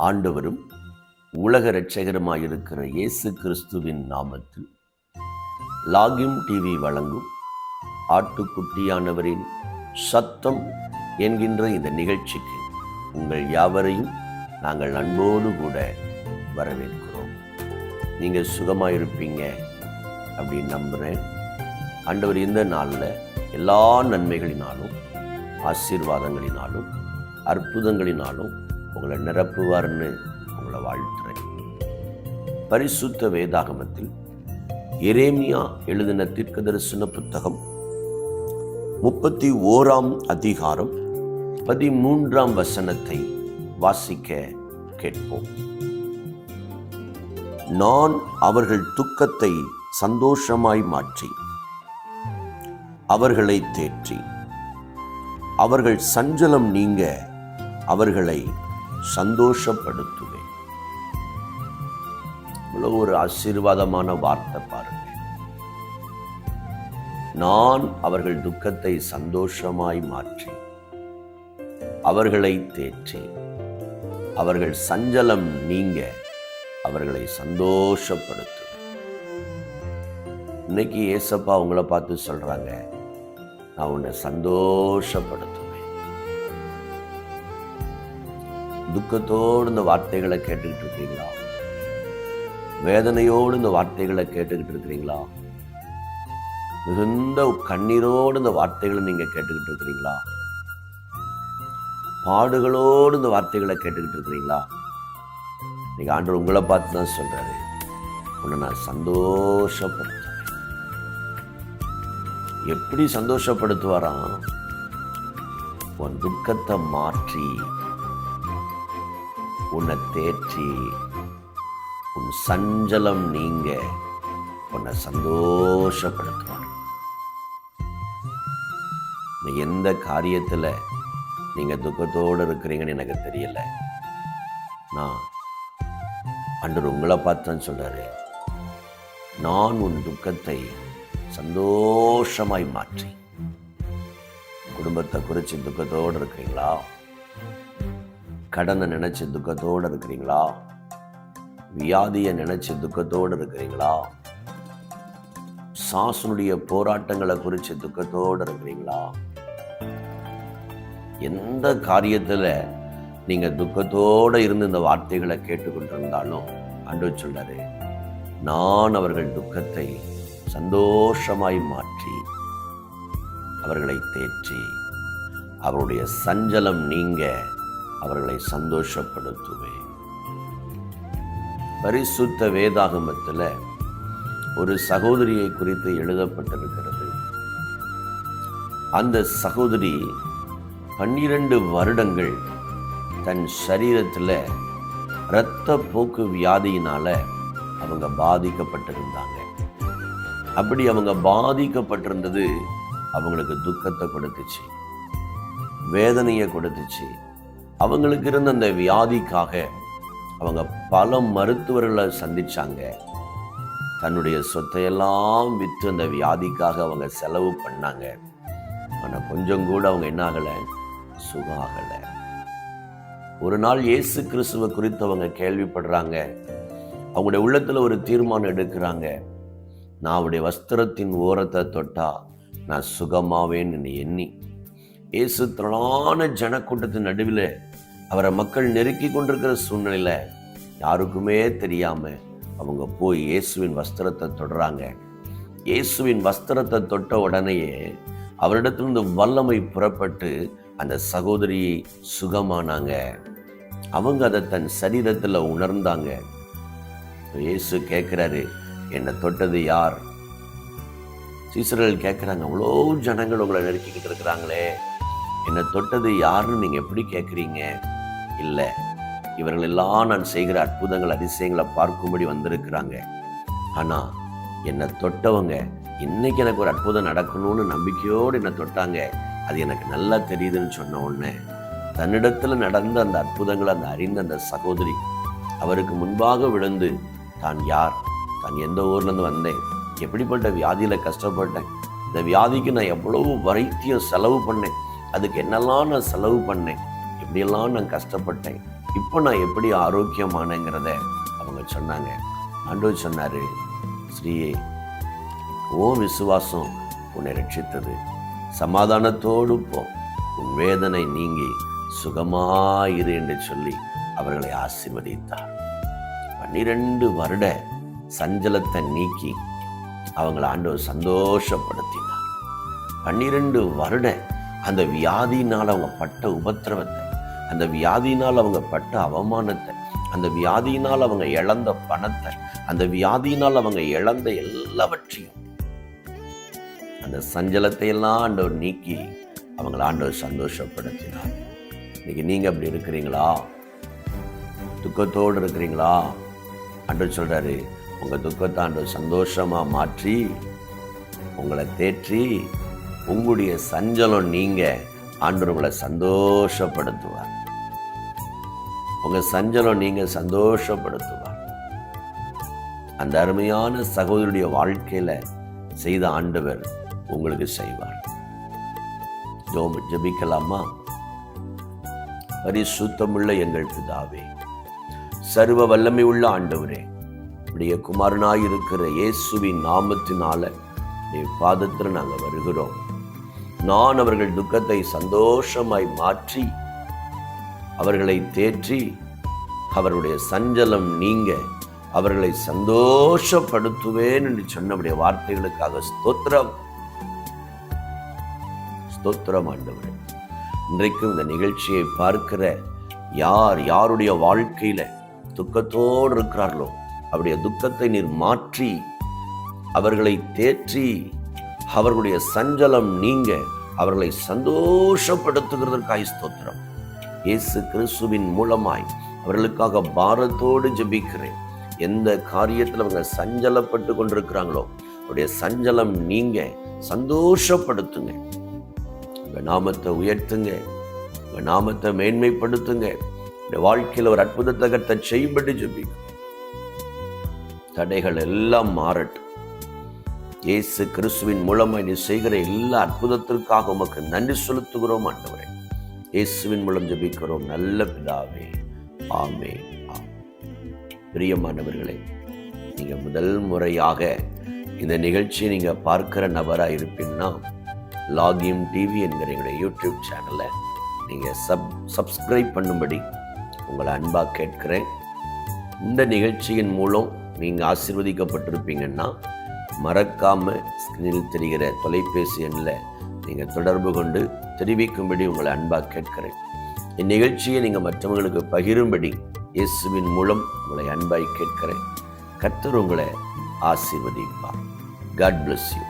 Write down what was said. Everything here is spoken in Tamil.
ஆண்டவரும் உலக இரட்சகருமாயிருக்கிற இயேசு கிறிஸ்துவின் நாமத்தில் லாகிம் டிவி வழங்கும் ஆட்டுக்குட்டியானவரின் சத்தம் என்கின்ற இந்த நிகழ்ச்சிக்கு உங்கள் யாவரையும் நாங்கள் அன்போடு கூட வரவேற்கிறோம். நீங்கள் சுகமாயிருப்பீங்க அப்படின்னு நம்புகிறேன். ஆண்டவர் இந்த நாளில் எல்லா நன்மைகளினாலும் ஆசீர்வாதங்களினாலும் அற்புதங்களினாலும் உங்களை நிரப்புவார்னு உங்களை வாழ்த்துறேன். பரிசுத்த வேதாகமத்தில் எரேமியா எழுதின தீர்க்கதரிசன புத்தகம் 31 அதிகாரம் 13 வசனத்தை வாசிக்க கேட்போம். நான் அவர்கள் துக்கத்தை சந்தோஷமாய் மாற்றி அவர்களை தேற்றி அவர்கள் சஞ்சலம் நீங்க அவர்களை சந்தோஷப்படுத்துவேன். இவ்வளவு ஒரு ஆசீர்வாதமான வார்த்தை பாருங்க. நான் அவர்கள் துக்கத்தை சந்தோஷமாய் மாற்றி அவர்களை தேற்றி அவர்கள் சஞ்சலம் நீங்க அவர்களை சந்தோஷப்படுத்துவேன். இன்னைக்கு ஏசப்பா உங்களை பார்த்து சொல்றாங்க, நான் உன்னை சந்தோஷப்படுத்துவேன். துக்கத்தோடு இந்த வார்த்தைகளை கேட்டுக்கிட்டு இருக்கிறீங்களா? வேதனையோடு இந்த வார்த்தைகளை கேட்டுக்கிட்டு இருக்கிறீங்களா? மிகுந்த கண்ணீரோடு இந்த வார்த்தைகளை நீங்க கேட்டுக்கிட்டு இருக்கிறீங்களா? பாடுகளோடு இந்த வார்த்தைகளை கேட்டுக்கிட்டு இருக்கிறீங்களா? இன்னைக்கு ஆண்டவர் உங்களை பார்த்து தான் சொல்றாரு, உன்னை நான் சந்தோஷப்படுத்துவேன். எப்படி சந்தோஷப்படுத்துவாராம்? உன் துக்கத்தை மாற்றி உன்னை தேற்றி உன் சஞ்சலம் நீங்க உன்னை சந்தோஷப்படுத்துவார். எந்த காரியத்துல நீங்க துக்கத்தோடு இருக்கிறீங்கன்னு எனக்கு தெரியல. நான் ஆண்டவர் உங்களை பார்த்து சொல்றாரு, நான் உன் துக்கத்தை சந்தோஷமாய் மாற்றி. குடும்பத்தை குறித்து துக்கத்தோடு இருக்கிறீங்களா? கடனை நினைச்சு துக்கத்தோடு இருக்கிறீங்களா? வியாதியை நினைச்சு துக்கத்தோடு இருக்கிறீங்களா? சாசனுடைய போராட்டங்களை குறித்து துக்கத்தோடு இருக்கிறீங்களா? எந்த காரியத்துல நீங்க துக்கத்தோடு இருந்து இந்த வார்த்தைகளை கேட்டுக்கொண்டிருந்தாலும் ஆண்டவர் சொல்றாரு, நான் அவர்கள் துக்கத்தை சந்தோஷமாய் மாற்றி அவர்களை தேற்றி அவருடைய சஞ்சலம் நீங்க அவர்களை சந்தோஷப்படுத்துவேன். பரிசுத்த வேதாகமத்தில் ஒரு சகோதரியை குறித்து எழுதப்பட்டிருக்கிறது. அந்த சகோதரி 12 வருடங்கள் தன் சரீரத்தில் இரத்த போக்கு வியாதியினால அவங்க பாதிக்கப்பட்டிருந்தாங்க. அப்படி அவங்க பாதிக்கப்பட்டிருந்தது அவங்களுக்கு துக்கத்தை கொடுத்துச்சு, வேதனையை கொடுத்துச்சு. அவங்களுக்கு இருந்த அந்த வியாதிக்காக அவங்க பல மருத்துவர்களை சந்திச்சாங்க. தன்னுடைய சொத்தையெல்லாம் விற்று அந்த வியாதிக்காக அவங்க செலவு பண்ணாங்க. ஆனா கொஞ்சம் கூட அவங்க என்ன ஆகலை, சுகம் ஆகலை. ஒரு நாள் இயேசு கிறிஸ்துவை குறித்து அவங்க கேள்விப்படுறாங்க. அவங்களுடைய உள்ளத்துல ஒரு தீர்மானம் எடுக்கிறாங்க, நான் அவருடைய வஸ்திரத்தின் ஓரத்தை தொட்டா நான் சுகமாவேன்னு எண்ணி இயேசு திரளான ஜனக்கூட்டத்தின் நடுவில் அவரை மக்கள் நெருக்கி கொண்டிருக்கிற சூழ்நிலையில யாருக்குமே தெரியாம அவங்க போய் இயேசுவின் வஸ்திரத்தை தொடுறாங்க. இயேசுவின் வஸ்திரத்தை தொட்ட உடனேயே அவரிடத்திலிருந்து வல்லமை புறப்பட்டு அந்த சகோதரி சுகமானாங்க. அவங்க அதை தன் சரீரத்துல உணர்ந்தாங்க. இயேசு கேட்கிறாரு, என்னை தொட்டது யார்? சீசர்கள் கேட்குறாங்க, அவ்வளோ ஜனங்கள் உங்களை நெருக்கிக்கிட்டு இருக்கிறாங்களே, என்னை தொட்டது யாருன்னு நீங்கள் எப்படி கேட்குறீங்க? இல்லை, இவர்கள் எல்லாம் நான் செய்கிற அற்புதங்கள் அதிசயங்களை பார்க்கும்படி வந்திருக்கிறாங்க. ஆனால் என்னை தொட்டவங்க இன்னைக்கு எனக்கு ஒரு அற்புதம் நடக்கணும்னு நம்பிக்கையோடு என்னை தொட்டாங்க, அது எனக்கு நல்லா தெரியுதுன்னு சொன்ன உடனே தன்னிடத்தில் நடந்த அந்த அற்புதங்களை அந்த அறிந்த அந்த சகோதரி அவருக்கு முன்பாக விழுந்து, தான் யார், தான் எந்த ஊர்லேருந்து வந்தேன், எப்படிப்பட்ட வியாதியில் கஷ்டப்பட்டேன், இந்த வியாதிக்கு நான் எவ்வளவு வைத்தியம் செலவு பண்ணேன், அதுக்கு என்னெல்லாம் நான் செலவு பண்ணேன், எப்படியெல்லாம் நான் கஷ்டப்பட்டேன், இப்போ நான் எப்படி ஆரோக்கியமானேங்கிறத அவங்க சொன்னாங்க. ஆண்டவர் சொன்னாரு, ஸ்ரீயே, ஓ விசுவாசம் உன்னை ரட்சித்தது, சமாதானத்தோடு போ, உன் வேதனை நீங்கி சுகமாயிரு என்று சொல்லி அவர்களை ஆசீர்வதித்தார். 12 வருட சஞ்சலத்தை நீக்கி அவங்களை ஆண்டவர் சந்தோஷப்படுத்தினார். 12 வருட அந்த வியாதியினால் அவங்க பட்ட உபத்திரவத்தை, அந்த வியாதியினால் அவங்க பட்ட அவமானத்தை, அந்த வியாதியினால் அவங்க இழந்த பணத்தை, அந்த வியாதியினால் அவங்க இழந்த எல்லாவற்றையும், அந்த சஞ்சலத்தை எல்லாம் ஆண்டவர் நீக்கி அவங்களை ஆண்டவர் சந்தோஷப்படுத்தினார். இன்னைக்கு நீங்க அப்படி இருக்கிறீங்களா? துக்கத்தோடு இருக்கிறீங்களா? ஆண்டவர் சொல்றாரு, உங்க துக்கத்தை ஆண்டவர் சந்தோஷமா மாற்றி உங்களை தேற்றி உங்களுடைய சஞ்சலம் நீங்க ஆண்டவர் உங்களை சந்தோஷப்படுத்துவார். உங்க சஞ்சலம் நீங்க சந்தோஷப்படுத்துவார். அந்த அருமையான சகோதரருடைய வாழ்க்கையில செய்த ஆண்டவர் உங்களுக்கு செய்வார். ஜெபிக்கலாமா? பரிசுத்தமுள்ள எங்கள் பிதாவே, சர்வ வல்லமை உள்ள ஆண்டவரே, உடைய குமாரனாய் இருக்கிற இயேசுவின் நாமத்தினால நீ பாதத்தில் நாங்கள் வருகிறோம். நான் அவர்கள் துக்கத்தை சந்தோஷமாய் மாற்றி அவர்களை தேற்றி அவர்களுடைய சஞ்சலம் நீங்க அவர்களை சந்தோஷப்படுத்துவேன் என்று சொன்னவுடைய வார்த்தைகளுக்காக ஸ்தோத்திரம். ஸ்தோத்திரம் ஆண்டவரே. இன்றைக்கும் இந்த நிகழ்ச்சியை பார்க்கிற யாருடைய வாழ்க்கையில துக்கத்தோடு இருக்கிறார்களோ அவருடைய துக்கத்தை நீர் மாற்றி அவர்களை தேற்றி அவர்களுடைய சஞ்சலம் நீங்க அவர்களை சந்தோஷப்படுத்துகிறதற்காய் ஸ்தோத்திரம். இயேசு கிறிஸ்துவின் மூலமாய் அவர்களுக்காக பாரத்தோடு ஜெபிக்கிறேன். எந்த காரியத்தில் அவங்க சஞ்சலப்பட்டு கொண்டிருக்கிறாங்களோ அவருடைய சஞ்சலம் நீங்க சந்தோஷப்படுத்துங்க. உங்க நாமத்தை உயர்த்துங்க, உங்க நாமத்தை மேன்மைப்படுத்துங்க. வாழ்க்கையில் ஒரு அற்புதத்தை கர்த்தர் செய்யும்படி ஜெபிக்கும். தடைகள் எல்லாம் மாறட்டும். இயேசு கிறிஸ்துவின் மூலமாக நீ செய்கிற எல்லா அற்புதத்திற்காக உமக்கு நன்றி செலுத்துகிறோம் ஆண்டவரே. இயேசுவின் மூலம் ஜெபிக்கிறோம் நல்ல பிதாவே, ஆமென். பிரியமானவர்களே, நீங்க முதல் முறையாக இந்த நிகழ்ச்சியை நீங்க பார்க்கிற நபராக இருப்பீங்கன்னா லாகிம் டிவி என்கிற எங்களுடைய யூடியூப் சேனலை நீங்க சப்ஸ்கிரைப் பண்ணும்படி உங்களை அன்பா கேட்கிறேன். இந்த நிகழ்ச்சியின் மூலம் நீங்க ஆசீர்வதிக்கப்பட்டிருப்பீங்கன்னா மறக்காம ஸ்கிரீனில் தெரிகிற தொலைபேசி எண்ணில் நீங்க தொடர்பு கொண்டு தெரிவிக்கும்படி உங்களை அன்பா கேட்கிறேன். இந்நிகழ்ச்சியை நீங்க மற்றவங்களுக்கு பகிரும்படி இயேசுவின் மூலம் உங்களை அன்பாய் கேட்கிறேன். கர்த்தர் உங்களை ஆசீர்வதிப்பார். God bless you.